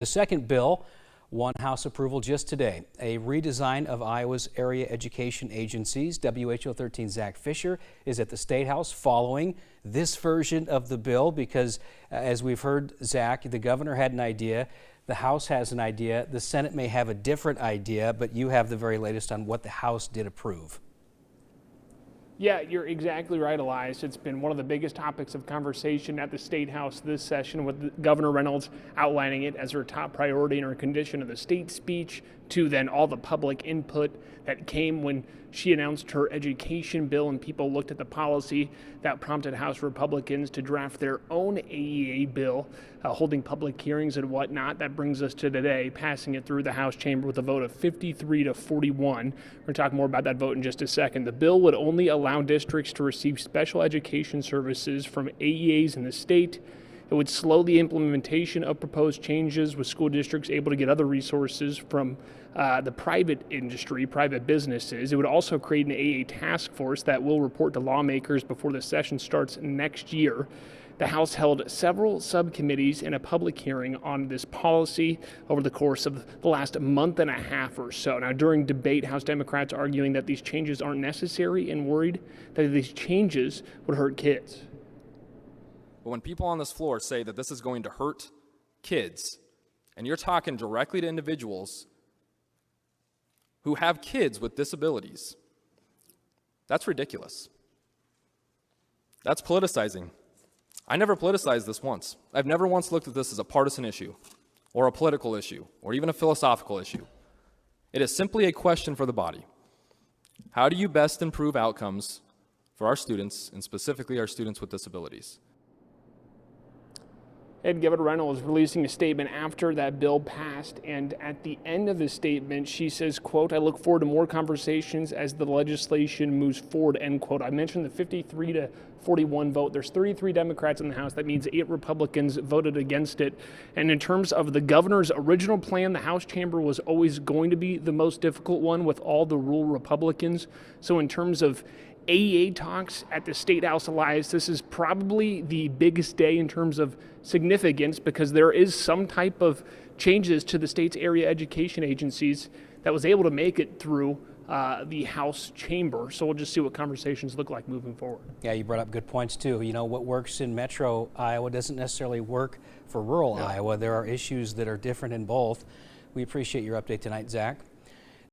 The second bill won House approval just today, a redesign of Iowa's area education agencies. WHO 13 Zach Fisher is at the State House following this version of the bill because, as we've heard, Zach, the governor had an idea, the House has an idea, the Senate may have a different idea, but you have the very latest on what the House did approve. Yeah, you're exactly right, Elias. It's been one of the biggest topics of conversation at the State House this session, with Governor Reynolds outlining it as her top priority in her condition of the state speech, to then all the public input that came when she announced her education bill and people looked at the policy. That prompted House Republicans to draft their own AEA bill, holding public hearings and whatnot. That brings us to today, passing it through the House chamber with a vote of 53 to 41. We're going to talk more about that vote in just a second. The bill would only allow districts to receive special education services from AEAs in the state. It would slow the implementation of proposed changes, with school districts able to get other resources from the private industry, private businesses. It would also create an AEA task force that will report to lawmakers before the session starts next year. The House held several subcommittees and a public hearing on this policy over the course of the last month and a half or so. Now, during debate, House Democrats arguing that these changes aren't necessary and worried that these changes would hurt kids. But when people on this floor say that this is going to hurt kids, and you're talking directly to individuals who have kids with disabilities, that's ridiculous. That's politicizing. I never politicized this once. I've never once looked at this as a partisan issue, or a political issue, or even a philosophical issue. It is simply a question for the body. How do you best improve outcomes for our students, and specifically our students with disabilities? And Governor Reynolds releasing a statement after that bill passed, and at the end of the statement she says, quote, "I look forward to more conversations as the legislation moves forward," end quote. I mentioned the 53 to 41 vote. There's 33 Democrats in the House. That means 8 Republicans voted against it. And in terms of the governor's original plan, the House chamber was always going to be the most difficult one with all the rural Republicans. So in terms of AEA talks at the State House, Elias, this is probably the biggest day in terms of significance, because there is some type of changes to the state's area education agencies that was able to make it through the House chamber. So we'll just see what conversations look like moving forward. Yeah, you brought up good points too. You know, what works in metro Iowa doesn't necessarily work for rural Iowa. There are issues that are different in both. We appreciate your update tonight, Zach.